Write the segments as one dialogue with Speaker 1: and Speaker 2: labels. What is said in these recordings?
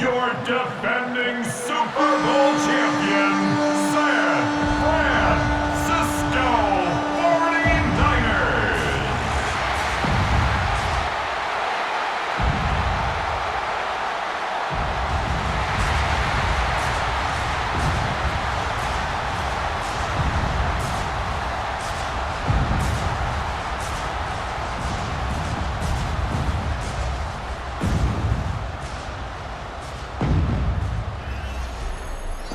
Speaker 1: your defending Super Bowl champion, San Francisco 49ers.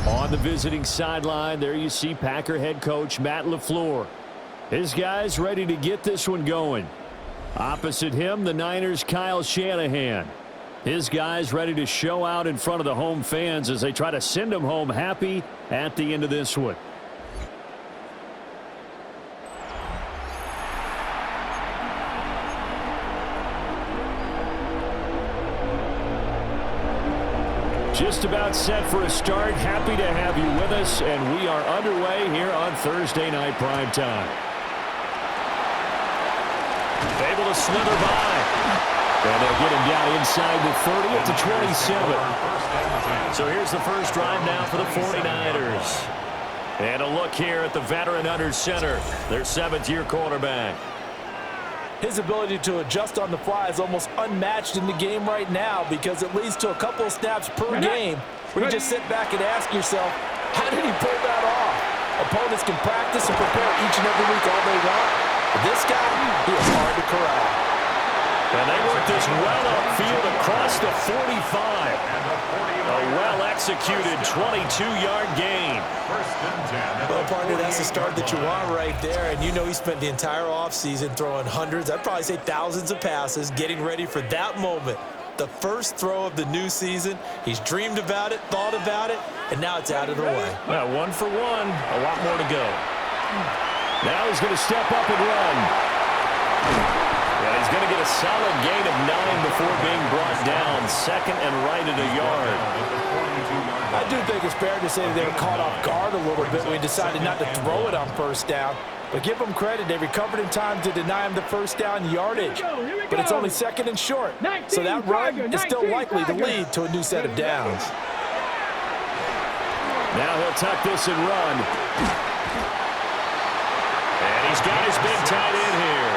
Speaker 2: On the visiting sideline, there you see Packer head coach Matt LaFleur. His guys ready to get this one going. Opposite him, the Niners' Kyle Shanahan. His guys ready to show out in front of the home fans as they try to send them home happy at the end of this one. Just about set for a start. Happy to have you with us, and we are underway here on Thursday Night Primetime. Able to slither by. And they'll get him down inside the 30 up to 27. So here's the first drive now for the 49ers. And a look here at the veteran under center, their seventh-year quarterback.
Speaker 3: His ability to adjust on the fly is almost unmatched in the game right now because it leads to a couple of snaps per game where you just sit back and ask yourself, how did he pull that off? Opponents can practice and prepare each and every week all they want. But this guy, he is hard to corral.
Speaker 2: And they work this well upfield across the 45. A well-executed 22-yard gain.
Speaker 3: Well, partner, that's the start that you want right there. And you know he spent the entire offseason throwing hundreds, I'd probably say thousands of passes, getting ready for that moment. The first throw of the new season. He's dreamed about it, thought about it, and now it's out of the way.
Speaker 2: Well, 1 for 1. A lot more to go. Now he's going to step up and run. And he's going to get a solid gain of 9 before being brought down. Second and right at a yard.
Speaker 3: I do think it's fair to say that they were caught off guard a little bit when he decided not to throw it on first down. But give them credit. They recovered in time to deny him the first down yardage. But it's only second and short. So that run is still likely to lead to a new set of downs.
Speaker 2: Now he'll tuck this and run. And he's got his big tight end here.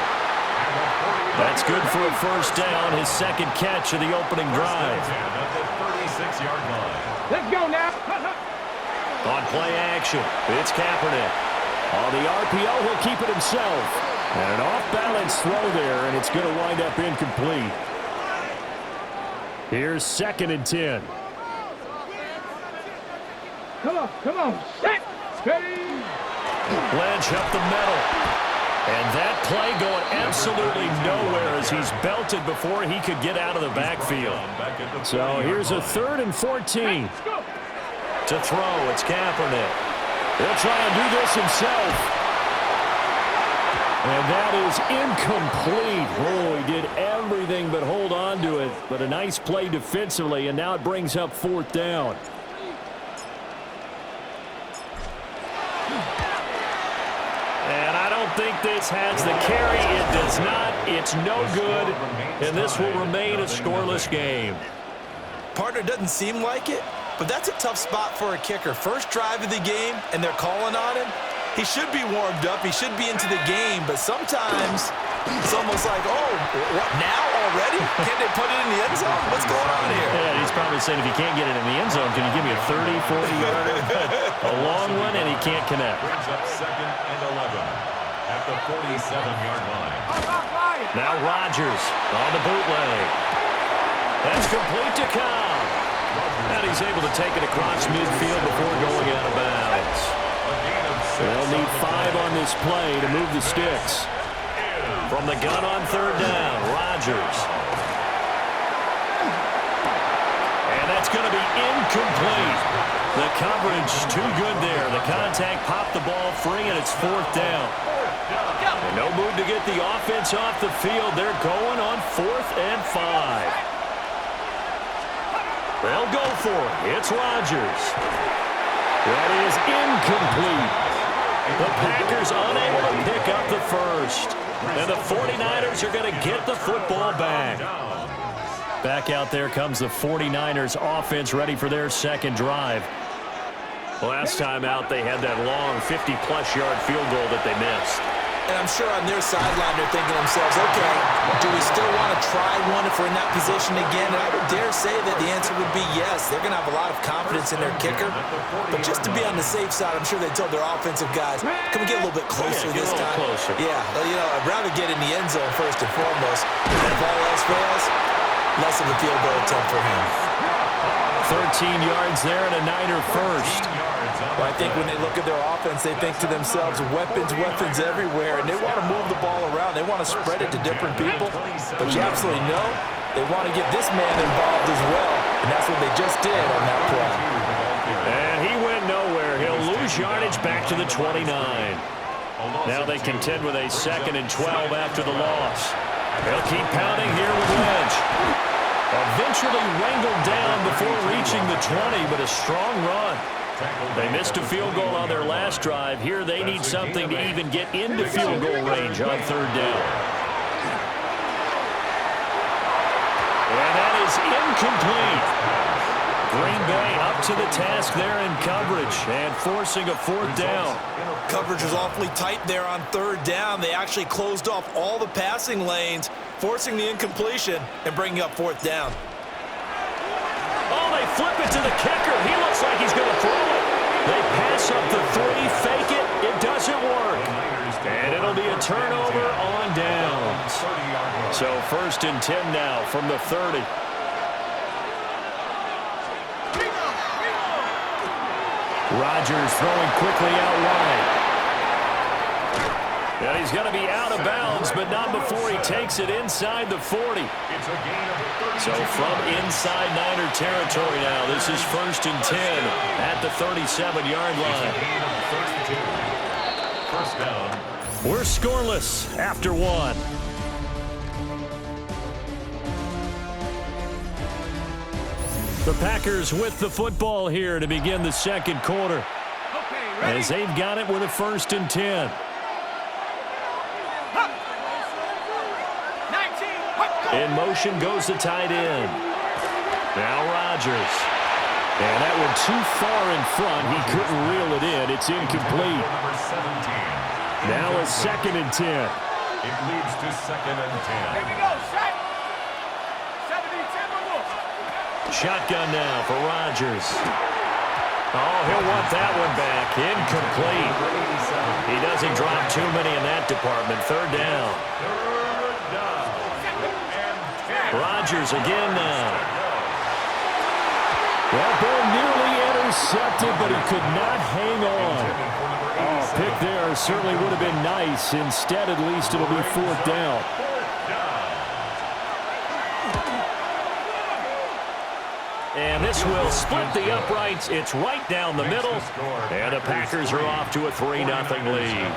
Speaker 2: That's good for a first down, his second catch of the opening drive.
Speaker 4: Let's go now.
Speaker 2: On play action, it's Kaepernick. On the RPO, he'll keep it himself. And an off-balance throw there, and it's going to wind up incomplete. Here's second and 10.
Speaker 4: Come on, set, ready.
Speaker 2: Lynch up the middle. And that play going absolutely nowhere as he's belted before he could get out of the backfield. So here's a 3rd and 14. To throw, it's Kaepernick. He'll try and do this himself. And that is incomplete. Oh, he did everything but hold on to it. But a nice play defensively, and now it brings up 4th down. And I don't think this has the carry. It does not. It's no good. And this will remain a scoreless game.
Speaker 3: Partner, doesn't seem like it, but that's a tough spot for a kicker. First drive of the game, and they're calling on him. He should be warmed up. He should be into the game. But sometimes it's almost like, oh, what, now already? Can't they put it in the end zone? What's going on here?
Speaker 2: Yeah, he's probably saying if you can't get it in the end zone, can you give me a 30, 40-yarder? A long one, and he can't connect.
Speaker 1: Brings up second and 11 at the 47-yard line.
Speaker 2: Now Rodgers on the bootleg. That's complete to Cobb. And he's able to take it across midfield before going out of bounds. They'll need 5 on this play to move the sticks. From the gun on 3rd down, Rodgers. And that's going to be incomplete. The coverage too good there. The contact popped the ball free, and it's 4th down. And no move to get the offense off the field. They're going on 4th and 5. They'll go for it. It's Rodgers. That is incomplete. The Packers unable to pick up the first. And the 49ers are going to get the football back. Back out there comes the 49ers offense ready for their second drive. Last time out, they had that long 50-plus yard field goal that they missed.
Speaker 3: And I'm sure on their sideline they're thinking to themselves, okay, do we still want to try one if we're in that position again? And I would dare say that the answer would be yes. They're going to have a lot of confidence in their kicker. But just to be on the safe side, I'm sure they told their offensive guys, can we get a little bit closer this time?
Speaker 2: Closer.
Speaker 3: Yeah, you know, I'd rather get in the end zone first and foremost. And if all else fails, less of a field goal attempt for him.
Speaker 2: 13 yards there and a Niner first.
Speaker 3: Well, I think when they look at their offense, they think to themselves, weapons everywhere, and they want to move the ball around. They want to spread it to different people, but you absolutely know they want to get this man involved as well, and that's what they just did on that play.
Speaker 2: And he went nowhere. He'll lose yardage back to the 29. Now they contend with a 2nd and 12 after the loss. They'll keep pounding here with Wedge. Eventually wrangled down before reaching the 20, but a strong run. They missed a field goal on their last drive. Here they need something to even get into field goal range on 3rd down. And that is incomplete. Green Bay up to the task there in coverage and forcing a 4th down.
Speaker 3: Coverage was awfully tight there on 3rd down. They actually closed off all the passing lanes, forcing the incompletion and bringing up 4th down.
Speaker 2: Oh, they flip it to the kicker. He looks like he's going to throw it. They pass up the 3, fake it. It doesn't work. And it'll be a turnover on downs. So 1st and 10 now from the 30. Rodgers throwing quickly out wide. And he's going to be out of bounds, but not before he takes it inside the 40. So from inside Niner territory now, this is 1st and 10 at the 37-yard line.
Speaker 1: First down.
Speaker 2: We're scoreless after 1. The Packers with the football here to begin the 2nd quarter. As they've got it with a 1st and 10. In motion goes the tight end. Now Rodgers. And that one too far in front. He couldn't reel it in. It's incomplete.
Speaker 1: Number 17.
Speaker 2: Now a 2nd and 10.
Speaker 1: It leads to 2nd and 10.
Speaker 4: Here we go, set. 70-10, look.
Speaker 2: Shotgun now for Rodgers. Oh, he'll want that one back. Incomplete. He doesn't drop too many in that department. 3rd down. Rodgers again now. That ball nearly intercepted, but he could not hang on. Oh, pick there certainly would have been nice. Instead, at least it'll be 4th down. And this will split the uprights. It's right down the middle. And the Packers are off to a 3-0 lead.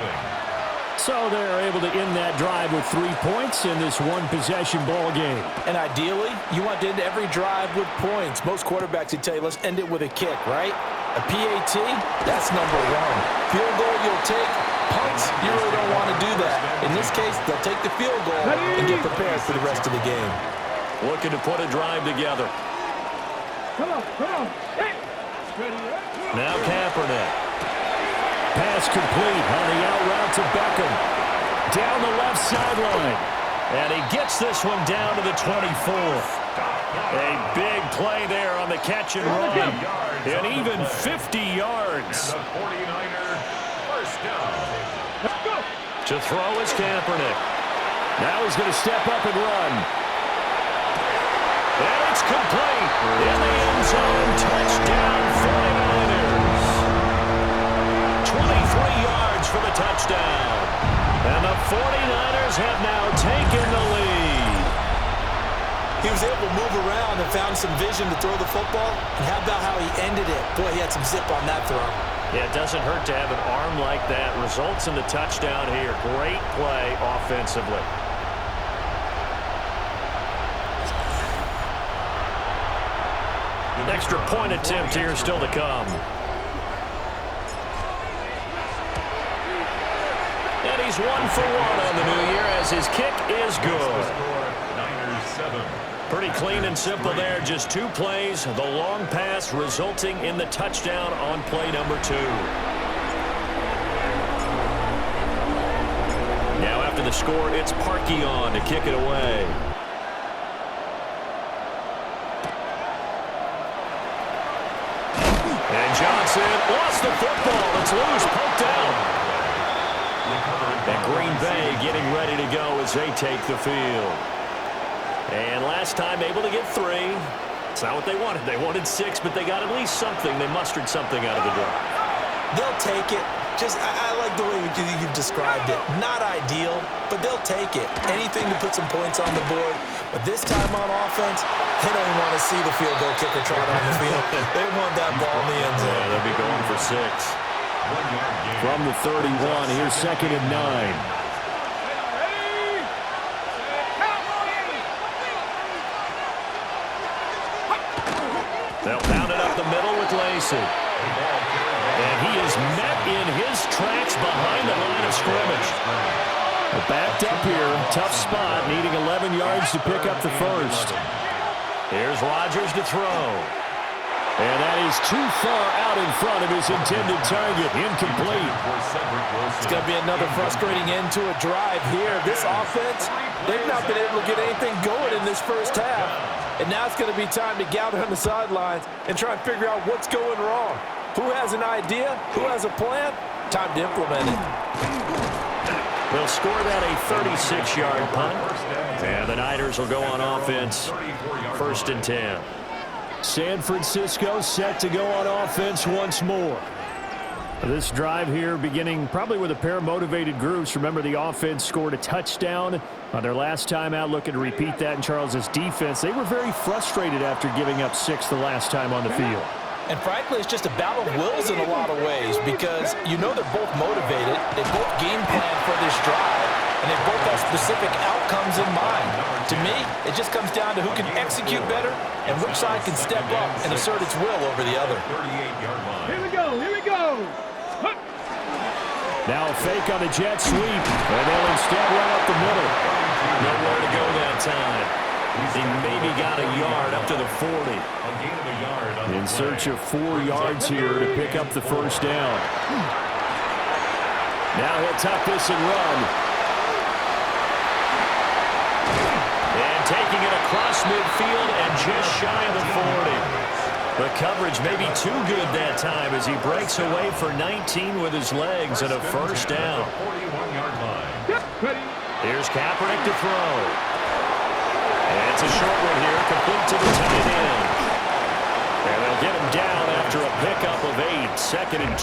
Speaker 2: So they're able to end that drive with 3 points in this one-possession ball game.
Speaker 3: And ideally, you want to end every drive with points. Most quarterbacks would tell you, let's end it with a kick, right? A PAT, that's number 1. Field goal, you'll take. Punts, you really don't want to do that. In this case, they'll take the field goal and get prepared for the rest of the game.
Speaker 2: Looking to put a drive together.
Speaker 4: Come on. Hey.
Speaker 2: Now Kaepernick. Pass complete on the out route to Beckham. Down the left sideline. And he gets this one down to the 24. A big play there on the catch and run. And even 50 yards.
Speaker 1: The 49er first down.
Speaker 2: To throw is Kaepernick. Now he's going to step up and run. And it's complete. In the end zone. Touchdown 49ers. 23 yards for the touchdown. And the 49ers have now taken the lead.
Speaker 3: He was able to move around and found some vision to throw the football. And how about how he ended it? Boy, he had some zip on that throw.
Speaker 2: Yeah, it doesn't hurt to have an arm like that. Results in the touchdown here. Great play offensively. An extra point attempt here still to come. And he's 1 for 1 on the new year as his kick is good.
Speaker 1: Niners 7.
Speaker 2: Pretty clean and simple there. Just 2 plays. The long pass resulting in the touchdown on play number 2. Now after the score, it's Parkey on to kick it away. And Johnson lost the football. It's loose, poked out. And Green Bay getting ready to go as they take the field. And last time able to get 3. It's not what they wanted. They wanted 6, but they got at least something. They mustered something out of the drive.
Speaker 3: They'll take it. I like the way you've described it. Not ideal, but they'll take it. Anything to put some points on the board. But this time on offense, they don't even want to see the field goal kicker trot on the field. They want that ball in the end zone.
Speaker 2: Yeah, they'll be going for 6.
Speaker 5: From the 31, here's 2nd and 9.
Speaker 2: They'll pound it up the middle with Lacey. And he is met in his tracks behind the line of scrimmage.
Speaker 5: Backed up here, tough spot, needing 11 yards to pick up the first.
Speaker 2: Here's Rodgers to throw.
Speaker 5: And that is too far out in front of his intended target. Incomplete.
Speaker 3: It's going to be another frustrating end to a drive here. This offense, they've not been able to get anything going in this first half. And now it's going to be time to gather on the sidelines and try and figure out what's going wrong. Who has an idea? Who has a plan? Time to implement it.
Speaker 2: They'll score that a 36-yard punt. And the Niners will go on offense. 1st and 10.
Speaker 5: San Francisco set to go on offense once more. This drive here beginning probably with a pair of motivated groups. Remember, the offense scored a touchdown on their last time out. Looking to repeat that in Charles's defense. They were very frustrated after giving up 6 the last time on the field.
Speaker 3: And frankly, it's just a battle of wills in a lot of ways because you know they're both motivated. They both game plan for this drive, and they both have specific outcomes in mind. To me, it just comes down to who can execute better and which side can step up and assert its will over the other.
Speaker 4: Here we go, here we go.
Speaker 5: Now a fake on the jet sweep, and they'll instead run up the middle.
Speaker 2: Nowhere to go that time. He maybe got a yard up to the 40.
Speaker 5: In search of 4 yards here to pick up the first down. Now he'll tuck this and run.
Speaker 2: And taking it across midfield and just shy of the 40. The coverage may be too good that time as he breaks away for 19 with his legs and a first down. Here's Kaepernick to throw. And it's a short one here, complete to the tight end. And they'll get him down after a pickup of 8, 2nd and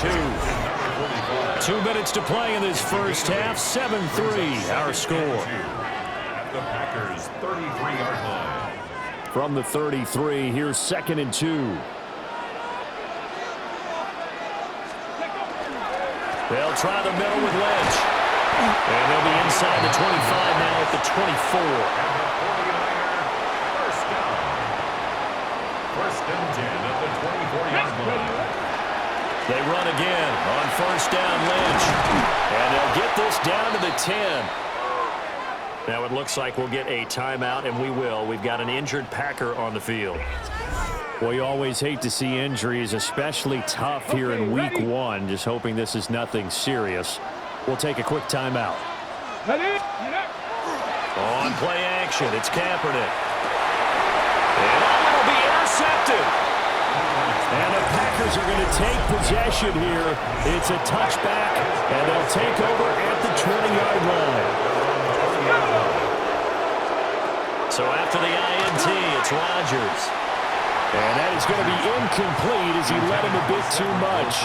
Speaker 2: 2. 2 minutes to play in this first half, 7-3 our score.
Speaker 1: At the Packers' 33-yard line.
Speaker 5: From the 33, here's 2nd and 2.
Speaker 2: They'll try the middle with Lynch. And they'll be inside the 25 now at the 24.
Speaker 1: First and 10 at the 24-yard line.
Speaker 2: They run again on first down, Lynch. And they'll get this down to the 10. Now it looks like we'll get a timeout, and we will. We've got an injured Packer on the field.
Speaker 5: Well, you always hate to see injuries, especially tough here in week 1. Just hoping this is nothing serious. We'll take a quick timeout.
Speaker 2: On play action, it's Kaepernick. And that will be intercepted.
Speaker 5: And the Packers are going to take possession here. It's a touchback, and they'll take over at the 20-yard line.
Speaker 2: So after the INT, it's Rodgers.
Speaker 5: And that is going to be incomplete as he led him a bit too much.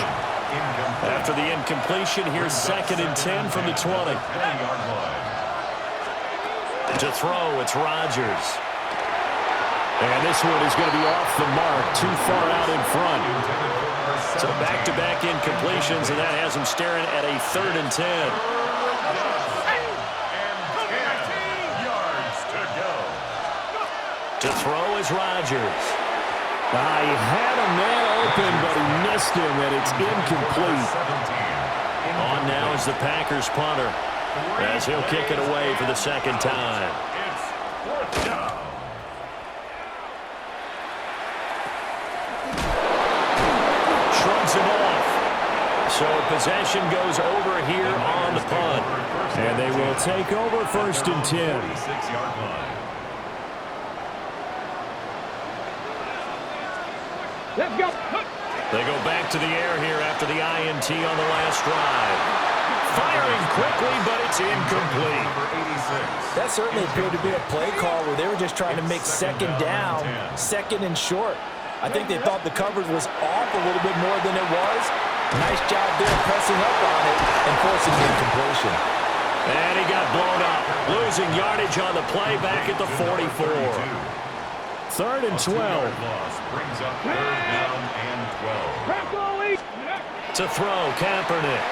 Speaker 2: After the incompletion, here's 2nd and 10 from the 20. To throw, it's Rodgers.
Speaker 5: And this one is going to be off the mark, too far out in front.
Speaker 2: So back-to-back incompletions, and that has him staring at a 3rd and 10. To throw is Rodgers.
Speaker 5: He had a man open, but he missed him, and it's incomplete.
Speaker 2: On now is the Packers punter, as he'll kick it away for the 2nd time. So possession goes over here on the punt.
Speaker 5: And they will take over 1st and 10.
Speaker 1: 46-yard line.
Speaker 4: Let's go.
Speaker 2: They go back to the air here after the INT on the last drive. Firing quickly, but it's incomplete.
Speaker 3: That certainly appeared to be a play call where they were just trying to make second down, second and short. I think they thought the coverage was off a little bit more than it was. Nice job there pressing up on it and forcing the incompletion.
Speaker 2: And he got blown up, losing yardage on the play back at the 44.
Speaker 5: 3rd and 12.
Speaker 1: Brings up 3rd down and 12.
Speaker 2: To throw, Kaepernick.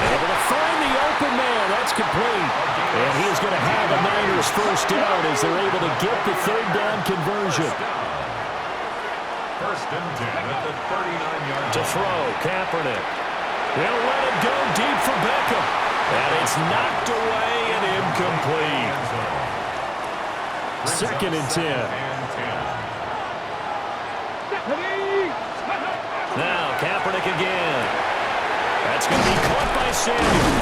Speaker 2: Able to find the open man. That's complete. And he is going to have a Niners 1st down as they're able to get the 3rd down conversion.
Speaker 1: 1st and 10 at the 39-yard line.
Speaker 2: To throw, Kaepernick. They'll let it go deep for Beckham. And it's knocked away and incomplete.
Speaker 5: 2nd and 10.
Speaker 2: Now Kaepernick again. That's going to be caught by Samuel.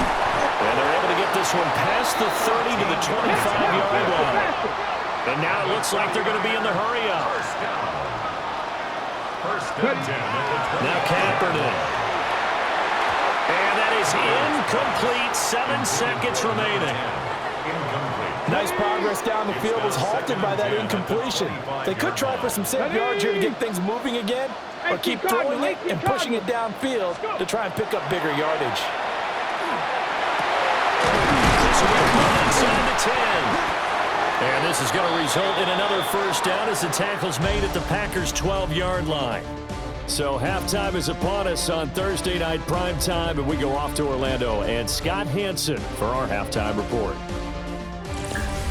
Speaker 2: And they're able to get this one past the 30 to the 25-yard line. And now it looks like they're going to be in the hurry-up.
Speaker 1: 1st and 10.
Speaker 2: Now Kaepernick. And that is incomplete. 7 seconds remaining.
Speaker 3: Nice progress down the field was halted by that incompletion. They could try for some safe yards here to get things moving again, or keep throwing it and pushing it downfield to try and pick up bigger yardage.
Speaker 2: This will be caught inside the 10. And this is going to result in another 1st down as the tackle's made at the Packers' 12-yard line. So halftime is upon us on Thursday night primetime, and we go off to Orlando and Scott Hansen for our halftime report.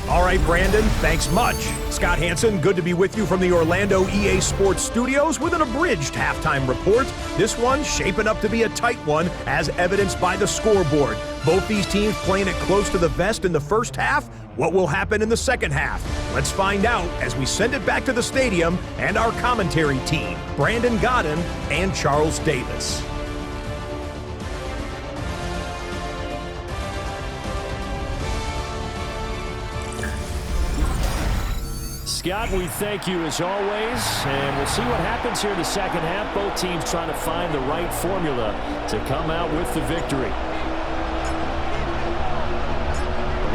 Speaker 6: All right, Brandon, thanks much. Scott Hansen, good to be with you from the Orlando EA Sports Studios with an abridged halftime report. This one shaping up to be a tight one, as evidenced by the scoreboard. Both these teams playing it close to the vest in the first half. What will happen in the second half? Let's find out as we send it back to the stadium and our commentary team, Brandon Godden and Charles Davis.
Speaker 5: Scott, we thank you as always, and we'll see what happens here in the second half. Both teams trying to find the right formula to come out with the victory.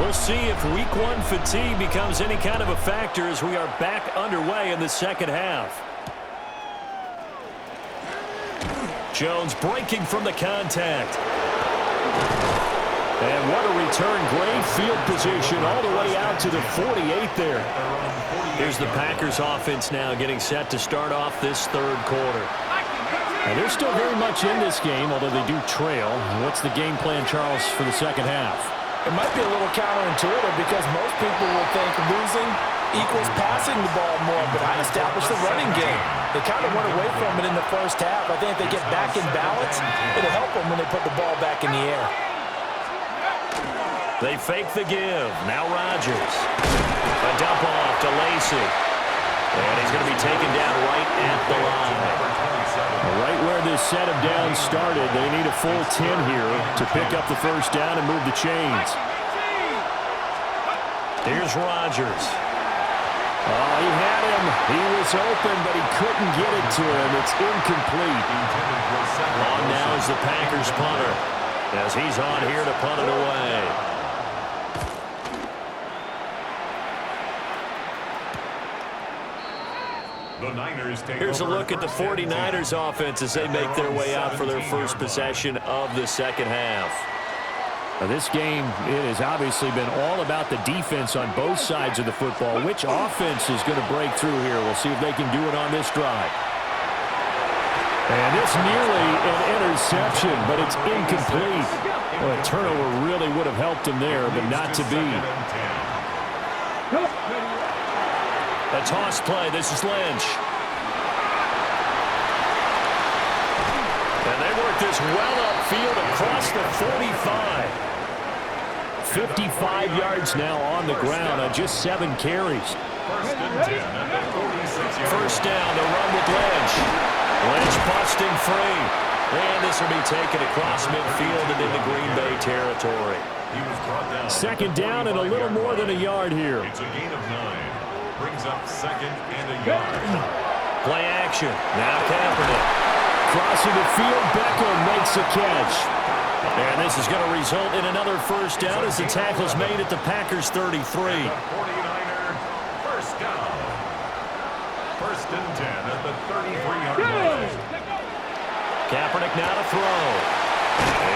Speaker 2: We'll see if Week 1 fatigue becomes any kind of a factor as we are back underway in the second half. Jones breaking from the contact. And what a return. Great field position all the way out to the 48 there. Here's the Packers offense now getting set to start off this third quarter.
Speaker 5: And they're still very much in this game, although they do trail. What's the game plan, Charles, for the second half?
Speaker 3: It might be a little counterintuitive because most people will think losing equals passing the ball more, but I established the running game. They kind of went away from it in the first half. I think if they get back in balance, it'll help them when they put the ball back in the air.
Speaker 2: They fake the give. Now Rodgers. A dump off to Lacy. And he's going to be taken down right at the line.
Speaker 5: Right where this set of downs started, they need a full 10 here to pick up the first down and move the chains.
Speaker 2: Here's Rodgers.
Speaker 5: Oh, he had him. He was open, but he couldn't get it to him. It's incomplete.
Speaker 2: On now is the Packers punter, as he's on here to punt it away. Here's a look at the 49ers offense as they make their way out for their first possession of the second half.
Speaker 5: Now this game, it has obviously been all about the defense on both sides of the football. Which offense is going to break through here? We'll see if they can do it on this drive. And it's nearly an interception, but it's incomplete. Well, a turnover really would have helped him there, but not to be.
Speaker 2: A toss play. This is Lynch. And they work this well upfield across the 45.
Speaker 5: 55 yards now on the ground on just 7 carries.
Speaker 2: First down, the run with Lynch. Lynch busting free. And this will be taken across midfield and into Green Bay territory.
Speaker 1: He was brought down.
Speaker 5: Second down and a little more than a yard here.
Speaker 1: It's a gain of 9. Brings up second and a yard.
Speaker 2: Play action. Now Kaepernick.
Speaker 5: Crossing the field, Beckham makes a catch.
Speaker 2: And this is going to result in another first down as the tackle's made at the Packers 33.
Speaker 1: 49er, first down. First and 10 at the 33-yard line.
Speaker 2: Kaepernick now to throw.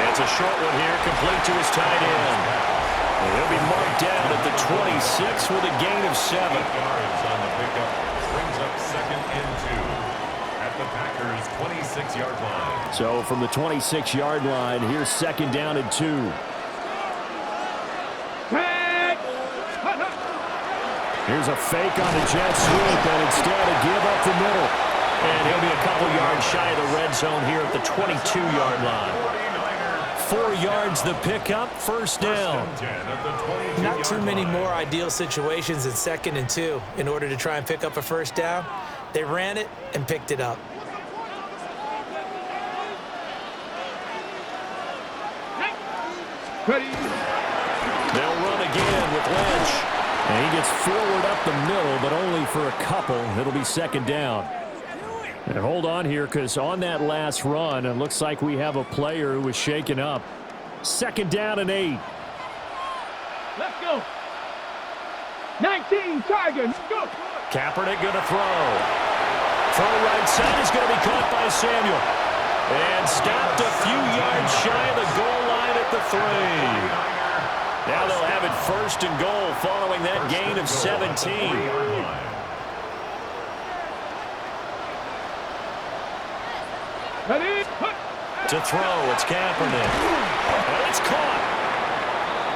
Speaker 2: It's a short one here, complete to his tight end. And he'll be marked down at the 26 with a gain of 7.
Speaker 1: 8 yards on the pickup. Brings up second and 2 at the Packers' 26-yard line.
Speaker 5: So from the 26-yard line, here's second down and 2. Here's a fake on the jet sweep, and instead a give up the middle.
Speaker 2: And he'll be a couple yards shy of the red zone here at the 22-yard line. 4 yards the pickup, first down.
Speaker 3: Not too many more ideal situations in second and 2 in order to try and pick up a first down. They ran it and picked it up.
Speaker 2: They'll run again with Lynch.
Speaker 5: And he gets forward up the middle, but only for a couple. It'll be second down. And hold on here, because on that last run, it looks like we have a player who was shaken up. Second down and 8.
Speaker 4: Let's go. 19 Tigers, go.
Speaker 2: Kaepernick going to throw. Throw right side is going to be caught by Samuel. And stopped a few yards shy of the goal line at the 3. Now they'll have it first and goal following that gain of 17. To throw, it's Kaepernick. And it's caught.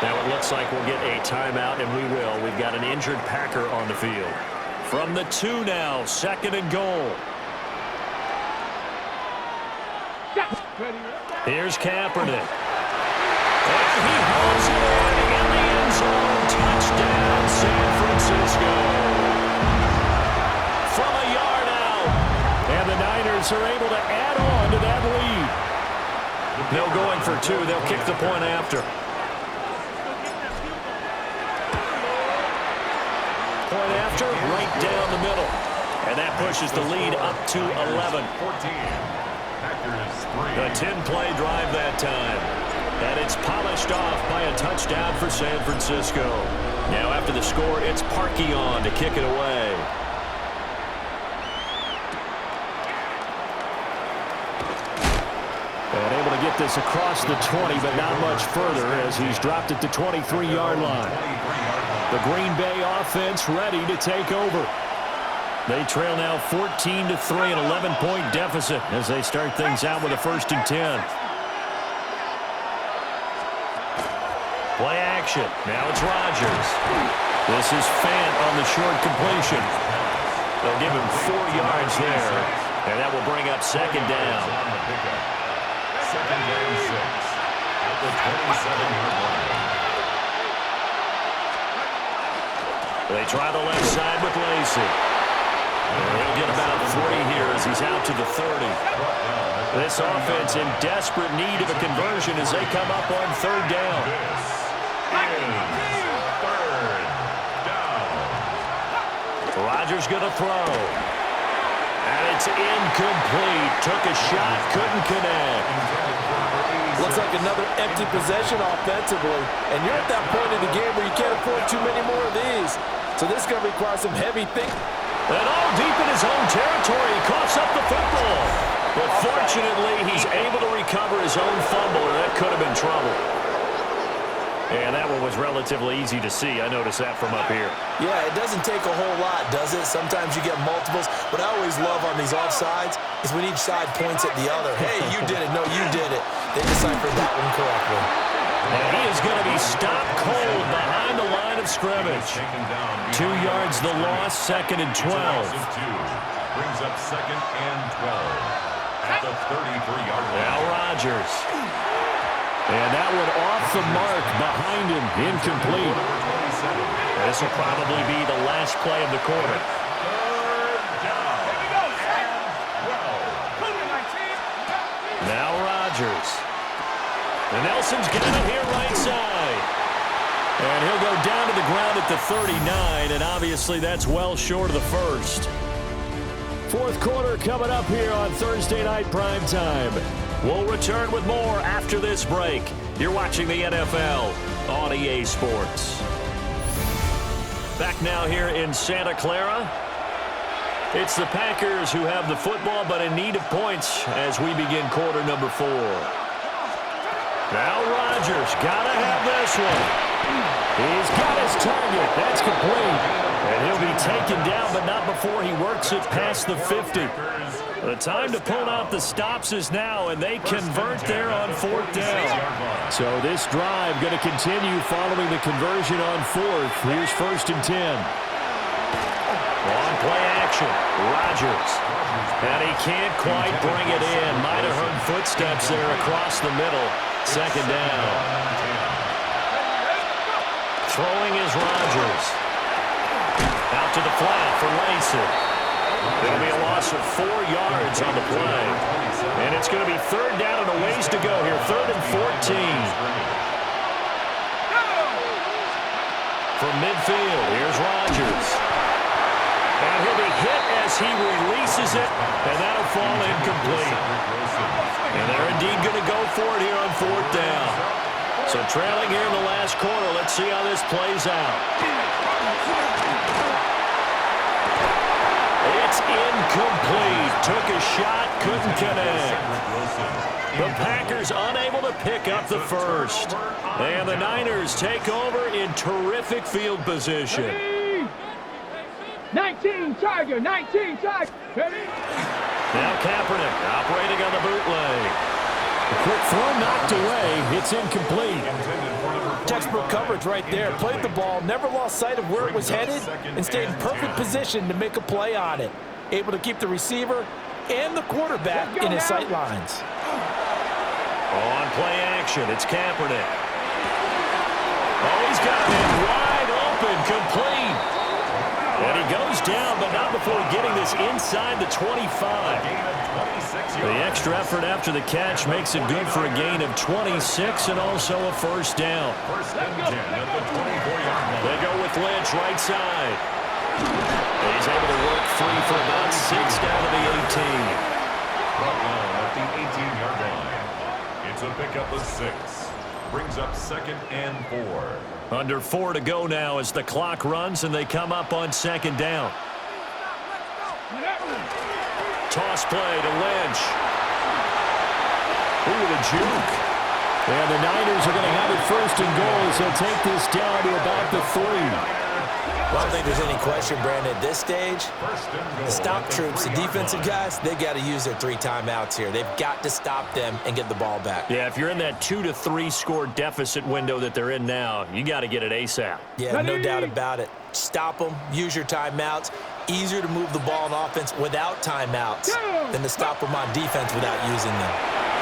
Speaker 2: Now it looks like we'll get a timeout, and we will. We've got an injured Packer on the field. From the 2 now, second and goal. Here's Kaepernick. And he holds it in the end zone. Touchdown, San Francisco. From a yard out.
Speaker 5: And the Niners are able to add on to that lead.
Speaker 2: No going for 2. They'll kick the point after. Point after, right down the middle. And that pushes the lead up to 11.
Speaker 1: 14. Packers 3.
Speaker 2: A 10-play drive that time. And it's polished off by a touchdown for San Francisco. Now after the score, it's Parkey on to kick it away.
Speaker 5: And able to get this across the 20, but not much further as he's dropped it to 23-yard line. The Green Bay offense ready to take over. They trail now 14-3, an 11-point deficit as they start things out with a first and 10.
Speaker 2: Play action. Now it's Rodgers. This is Fant on the short completion. They'll give him 4 yards there, and that will bring up second down.
Speaker 1: Second and 6 at the 27-yard line.
Speaker 2: They try the left side with Lacey. He'll get about 3 here as he's out to the 30. This offense in desperate need of a conversion as they come up on third down.
Speaker 1: Third down.
Speaker 2: Rodgers going to throw. And it's incomplete. Took a shot, couldn't connect.
Speaker 3: Looks like another empty possession offensively. And you're at that point in the game where you can't afford too many more of these. So this is going to require some heavy thinking.
Speaker 2: And all deep in his own territory, he coughs up the football. But fortunately, he's able to recover his own fumble, or that could have been trouble. And that one was relatively easy to see. I noticed that from up here.
Speaker 3: Yeah, it doesn't take a whole lot, does it? Sometimes you get multiples. What I always love on these offsides is when each side points at the other. Hey, you did it. No, you did it. They deciphered that one correctly.
Speaker 2: And he is going to be stopped cold behind the line of scrimmage. 2 yards the loss, second and 12.
Speaker 1: Brings up second and 12 at the 33-yard line.
Speaker 2: Now Rodgers.
Speaker 5: And that one off the mark behind him, incomplete.
Speaker 2: This will probably be the last play of the quarter. Rodgers. And Nelson's got it here right side. And he'll go down to the ground at the 39, and obviously that's well short of the first.
Speaker 5: Fourth quarter coming up here on Thursday Night Primetime.
Speaker 2: We'll return with more after this break. You're watching the NFL on EA Sports. Back now here in Santa Clara. It's the Packers who have the football, but in need of points as we begin quarter number 4. Now Rodgers, gotta have this one. He's got his target. That's complete. And he'll be taken down, but not before he works it past the 50. The time to pull out the stops is now, and they convert there on fourth down.
Speaker 5: So this drive going to continue following the conversion on fourth. Here's 1st and 10.
Speaker 2: On play action, Rodgers. And he can't quite bring it in. Might have heard footsteps there across the middle. 2nd down. Throwing is Rodgers. Out to the flat for Lacy. There'll be a loss of 4 yards on the play. And it's going to be 3rd down and a ways to go here. 3rd and 14. From midfield, here's Rodgers. And he'll be hit as he releases it, and that'll fall incomplete. And they're indeed going to go for it here on 4th down. So trailing here in the last quarter, let's see how this plays out. It's incomplete. Took a shot, couldn't connect. The Packers unable to pick up the first. And the Niners take over in terrific field position.
Speaker 4: 19 Tiger, 19 Tiger. Ready?
Speaker 2: Now Kaepernick operating on the bootleg.
Speaker 5: A quick throw knocked away. It's incomplete.
Speaker 3: Textbook coverage right there. Played the ball, never lost sight of where it was headed, and stayed in perfect position to make a play on it. Able to keep the receiver and the quarterback in his sight lines.
Speaker 2: On play action, it's Kaepernick. Oh, he's got it wide open, complete. And he goes down, but not before getting this inside the 25. The extra effort after the catch makes it good for a gain of 26 and also a 1st down.
Speaker 1: 1st and 10 at the 24-yard line.
Speaker 2: They go with Lynch right side. He's able to work free for about 6 down to the 18.
Speaker 1: Brought down at the 18-yard line. It's a pickup of 6. Brings up 2nd and 4.
Speaker 2: Under 4 to go now as the clock runs and they come up on 2nd down. Toss play to Lynch.
Speaker 5: Ooh, the juke. And the Niners are going to have it 1st and goal as they'll take this down to about the 3.
Speaker 3: Well, I don't think there's any question, Brandon, at this stage, the stop troops, the defensive guys, they've got to use their 3 timeouts here. They've got to stop them and get the ball back.
Speaker 2: Yeah, if you're in that 2 to 3 score deficit window that they're in now, you got to get it ASAP.
Speaker 3: Yeah, no doubt about it. Stop them, use your timeouts. Easier to move the ball on offense without timeouts than to stop them on defense without using them.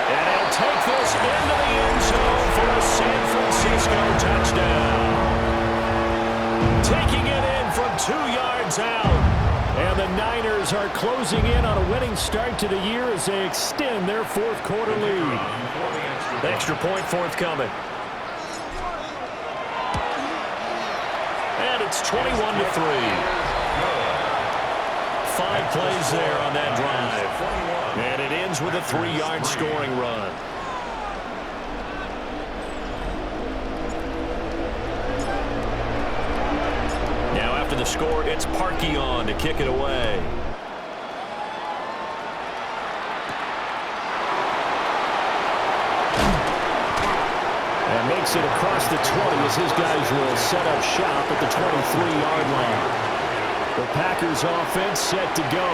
Speaker 2: And he'll take this into the end zone for a San Francisco touchdown. Taking it in from 2 yards out.
Speaker 5: And the Niners are closing in on a winning start to the year as they extend their 4th quarter lead.
Speaker 2: Extra point forthcoming. And it's 21-3. 5 plays there on that drive. And it ends with a 3-yard scoring run. Now after the score, it's Parkey on to kick it away.
Speaker 5: And makes it across the 20 as his guys will set up shop at the 23-yard line. The Packers offense set to go.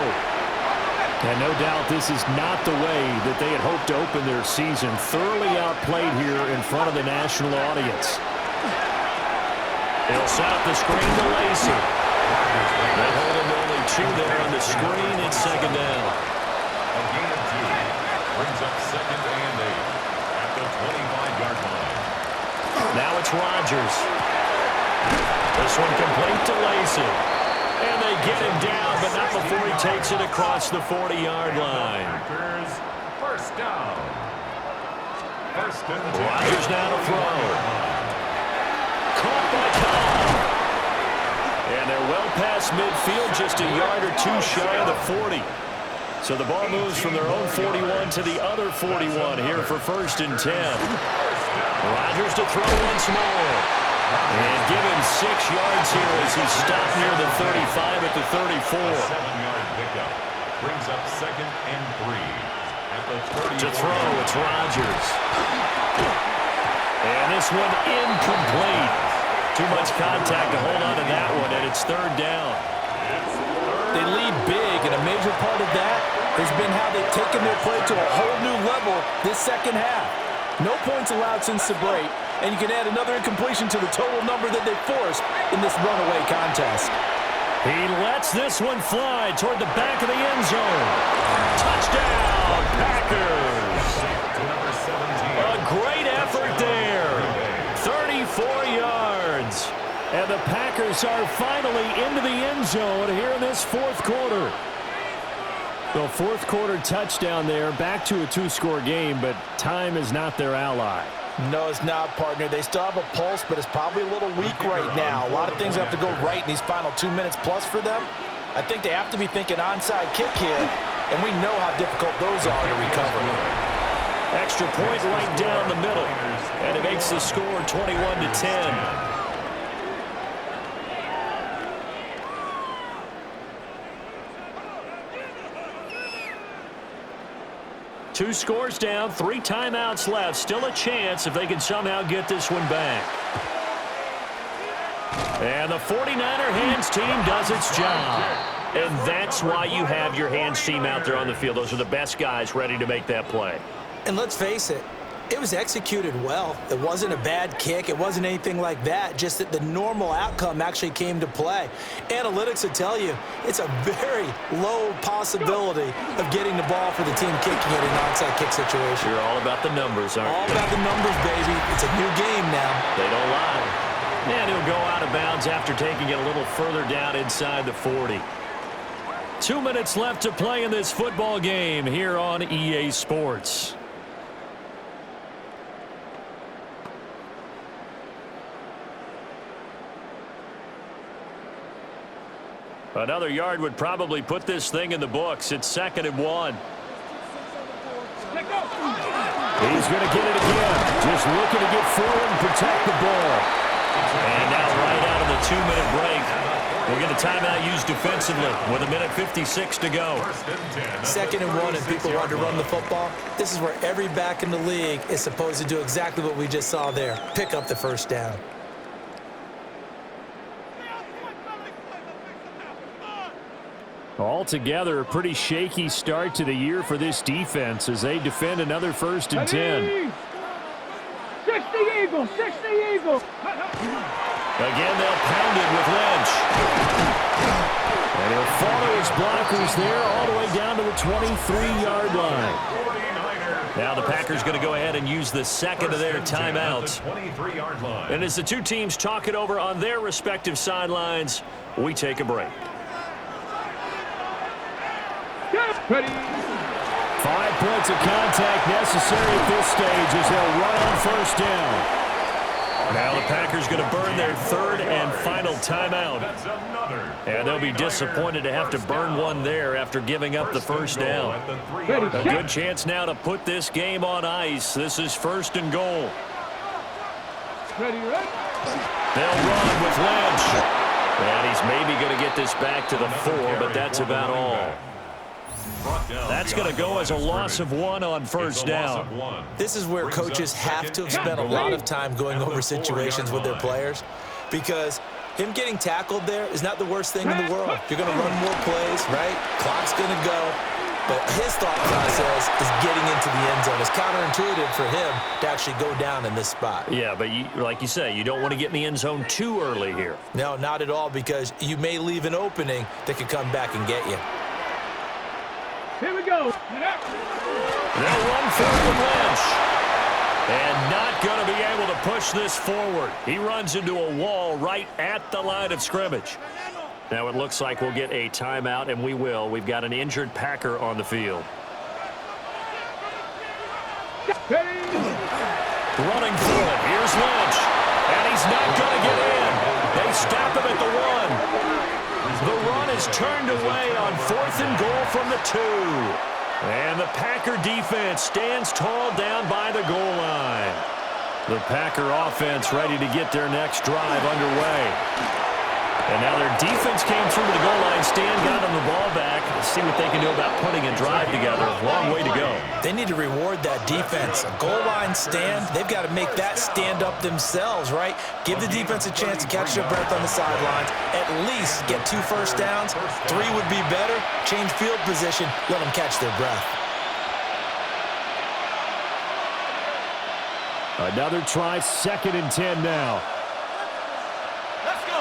Speaker 5: And no doubt this is not the way that they had hoped to open their season. Thoroughly outplayed here in front of the national audience.
Speaker 2: He'll set up the screen to Lacy. They hold him to only 2 there on the screen. It's 2nd down.
Speaker 1: A gain of 2. Brings up 2nd and 8 at the 25-yard line.
Speaker 2: Now it's Rodgers. This one complete to Lacy. And they get him down, but not before he takes it across the 40-yard line.
Speaker 1: Packers, 1st down.
Speaker 2: Rodgers now to throw. Caught by Cobb. And they're well past midfield, just a yard or two shy of the 40. So the ball moves from their own 41 to the other 41 here for 1st and 10. Rodgers to throw once more. And give him 6 yards here as he stopped near the 35 at the 34.
Speaker 1: 7-yard pickup brings up 2nd and 3. At the 34.
Speaker 2: To throw, it's Rodgers. And this one incomplete. Too much contact to hold on to that one, and it's 3rd down.
Speaker 3: They lead big, and a major part of that has been how they've taken their play to a whole new level this second half. No points allowed since the break, and you can add another incompletion to the total number that they forced in this runaway contest.
Speaker 2: He lets this one fly toward the back of the end zone. Touchdown, Packers. A great effort there. 34 yards. And the Packers are finally into the end zone here in this 4th quarter. The 4th quarter touchdown there, back to a 2-score game, but time is not their ally.
Speaker 3: No, it's not, partner. They still have a pulse, but it's probably a little weak right now. A lot of things have to go right in these final 2 minutes plus for them. I think they have to be thinking onside kick here, and we know how difficult those are to recover.
Speaker 2: Extra point right down the middle, and it makes the score 21-10. 2 scores down, 3 timeouts left. Still a chance if they can somehow get this one back. And the 49er hands team does its job. And that's why you have your hands team out there on the field. Those are the best guys ready to make that play.
Speaker 3: And let's face it, it was executed well. It wasn't a bad kick. It wasn't anything like that. Just that the normal outcome actually came to play. Analytics will tell you it's a very low possibility of getting the ball for the team kicking it in an onside kick situation.
Speaker 2: You're all about the numbers, aren't you?
Speaker 3: All about the numbers, baby. It's a new game now.
Speaker 2: They don't lie. And he'll go out of bounds after taking it a little further down inside the 40. 2 minutes left to play in this football game here on EA Sports. Another yard would probably put this thing in the books. It's 2nd and 1.
Speaker 5: He's going to get it again. Just looking to get forward and protect the ball.
Speaker 2: And now right out of the 2-minute break, we'll get a timeout used defensively with 1:56 to go.
Speaker 3: 2nd and 1 and people want to run the football. This is where every back in the league is supposed to do exactly what we just saw there. Pick up the 1st down.
Speaker 5: Altogether, a pretty shaky start to the year for this defense as they defend another 1st and 10.
Speaker 4: 60 Eagles, 60 Eagles.
Speaker 2: Again, they'll pound it with Lynch.
Speaker 5: And he'll follow his blockers there all the way down to the 23-yard line.
Speaker 2: Now the Packers going to go ahead and use the 2nd of their timeouts. And as the two teams talk it over on their respective sidelines, we take a break.
Speaker 4: Ready.
Speaker 5: 5 points of contact necessary at this stage as they'll run on 1st down.
Speaker 2: Now the Packers going to burn their 3rd and final timeout. And they'll be disappointed to have to burn one there after giving up the 1st down. A good chance now to put this game on ice. This is 1st and goal.
Speaker 4: Ready.
Speaker 2: They'll run with Lynch. And he's maybe going to get this back to the 4, but that's about all. That's going to go as a loss of 1 on 1st down.
Speaker 3: This is where coaches have to have spent a lot of time going over situations with their players, because him getting tackled there is not the worst thing in the world. You're going to run more plays, right? Clock's going to go. But his thought process is getting into the end zone. It's counterintuitive for him to actually go down in this spot.
Speaker 2: Yeah, but like you say, you don't want to get in the end zone too early here.
Speaker 3: No, not at all, because you may leave an opening that could come back and get you.
Speaker 4: Here we go.
Speaker 2: They'll run through with Lynch. And not going to be able to push this forward. He runs into a wall right at the line of scrimmage. Now it looks like we'll get a timeout, and we will. We've got an injured Packer on the field.
Speaker 4: Ready.
Speaker 2: Running for it. Here's Lynch. And he's not going to get in. They stop him at the 1. The run is turned away on 4th and goal from the 2. And the Packer defense stands tall down by the goal line. The Packer offense ready to get their next drive underway. And now their defense came through to the goal line stand, got them the ball back. Let's see what they can do about putting a drive together. Long way to go.
Speaker 3: They need to reward that defense. A goal line stand, they've got to make that stand up themselves, right? Give the defense a chance to catch their breath on the sidelines. At least get 2 first downs. 3 would be better. Change field position. Let them catch their breath.
Speaker 5: Another try, 2nd and 10 now.
Speaker 4: Let's go.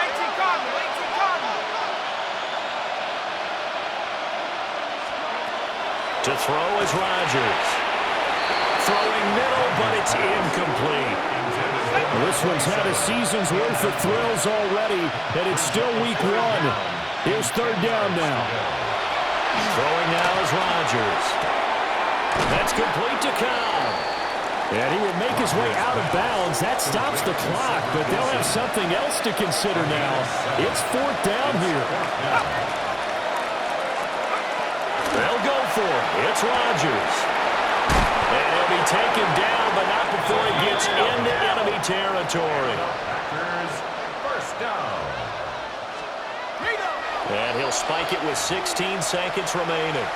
Speaker 4: 18 Cardinal, 18 Cardinal.
Speaker 2: To throw is Rodgers. Throwing middle, but it's incomplete.
Speaker 5: This one's had a season's worth of thrills already, and it's still week 1. Here's 3rd down now.
Speaker 2: Throwing now is Rodgers. That's complete to Cobb.
Speaker 5: And he will make his way out of bounds. That stops the clock, but they'll have something else to consider now. It's 4th down here.
Speaker 2: They'll go for it. It's Rodgers. And he'll be taken down, but not before he gets into enemy territory.
Speaker 1: Packers, first down.
Speaker 2: And he'll spike it with 16 seconds remaining.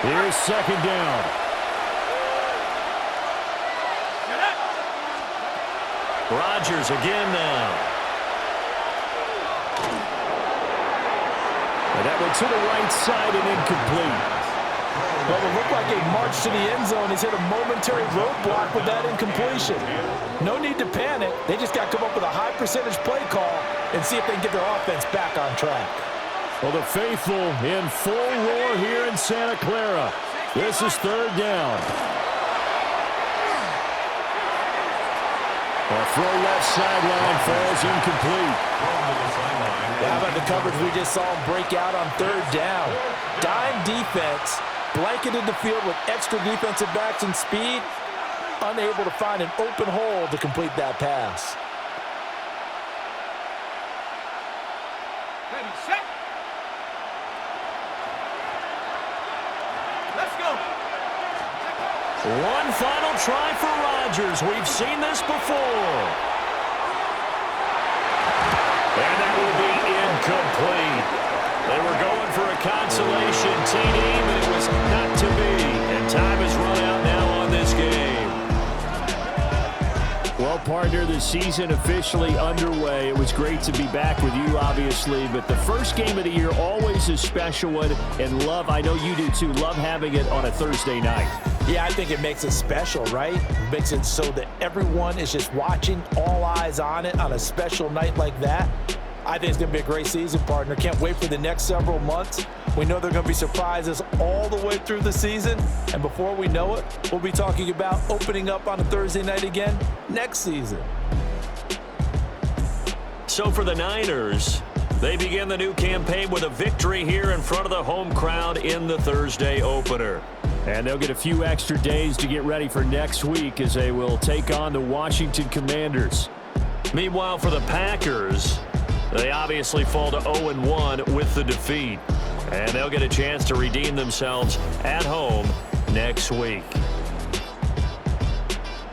Speaker 5: Here's 2nd down.
Speaker 2: Rodgers again now.
Speaker 5: And that one to the right side and incomplete.
Speaker 3: Well, it looked like a march to the end zone. He's hit a momentary roadblock with that incompletion. No need to panic. They just got to come up with a high percentage play call and see if they can get their offense back on track.
Speaker 5: Well, the faithful in full roar here in Santa Clara. This is 3rd down. A throw left sideline falls incomplete.
Speaker 3: How about the coverage we just saw him break out on 3rd down? Dime defense, blanketed the field with extra defensive backs and speed, unable to find an open hole to complete that pass.
Speaker 4: Ready, set. Let's go.
Speaker 2: One final try for Rodgers. We've seen this before. And that will be incomplete. They were going for a consolation TD, but it was not to be. And time has run out now on this game.
Speaker 5: Well, partner, the season officially underway. It was great to be back with you, obviously, but the first game of the year always a special one, and I know you do too, love having it on a Thursday night.
Speaker 3: Yeah, I think it makes it special, right? It makes it so that everyone is just watching, all eyes on it on a special night like that. I think it's going to be a great season, partner. Can't wait for the next several months. We know there are going to be surprises all the way through the season. And before we know it, we'll be talking about opening up on a Thursday night again next season.
Speaker 2: So for the Niners, they begin the new campaign with a victory here in front of the home crowd in the Thursday opener.
Speaker 5: And they'll get a few extra days to get ready for next week as they will take on the Washington Commanders.
Speaker 2: Meanwhile, for the Packers, they obviously fall to 0-1 with the defeat. And they'll get a chance to redeem themselves at home next week.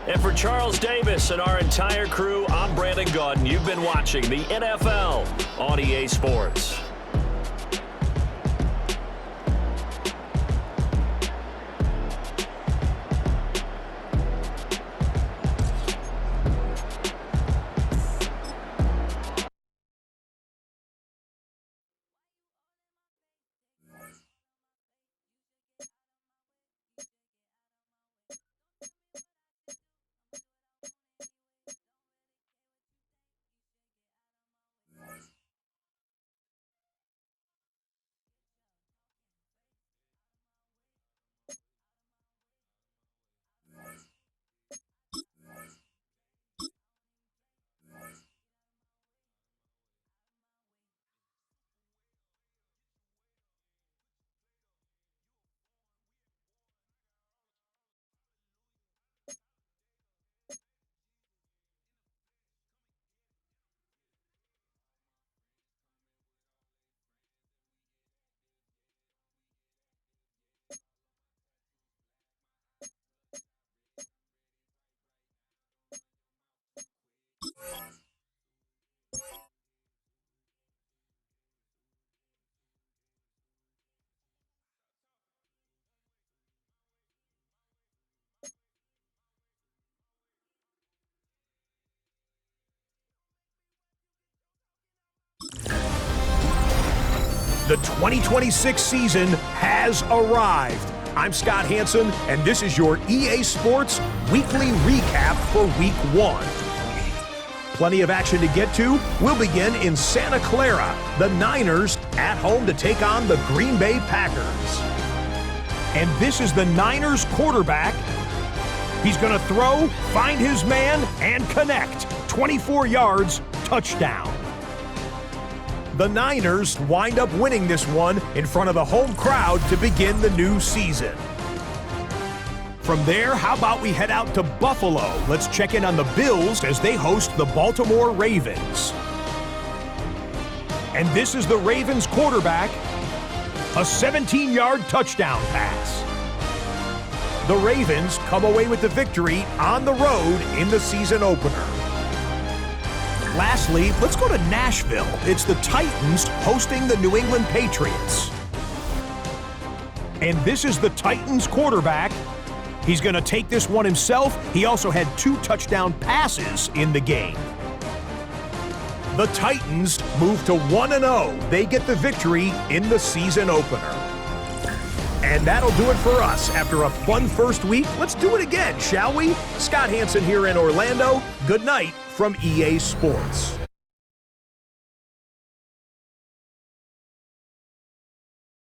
Speaker 2: And for Charles Davis and our entire crew, I'm Brandon Gaudin. You've been watching the NFL on EA Sports.
Speaker 6: The 2026 season has arrived. I'm Scott Hanson, and this is your EA Sports Weekly Recap for Week 1. Plenty of action to get to. We'll begin in Santa Clara. The Niners at home to take on the Green Bay Packers. And this is the Niners quarterback. He's going to throw, find his man, and connect. 24 yards, touchdown. The Niners wind up winning this one in front of the home crowd to begin the new season. From there, how about we head out to Buffalo? Let's check in on the Bills as they host the Baltimore Ravens. And this is the Ravens quarterback. A 17-yard touchdown pass. The Ravens come away with the victory on the road in the season opener. Lastly, let's go to Nashville. It's the Titans hosting the New England Patriots. And this is the Titans quarterback. He's going to take this one himself. He also had 2 touchdown passes in the game. The Titans move to 1-0. They get the victory in the season opener. And that'll do it for us. After a fun first week, let's do it again, shall we? Scott Hanson here in Orlando. Good night from EA Sports.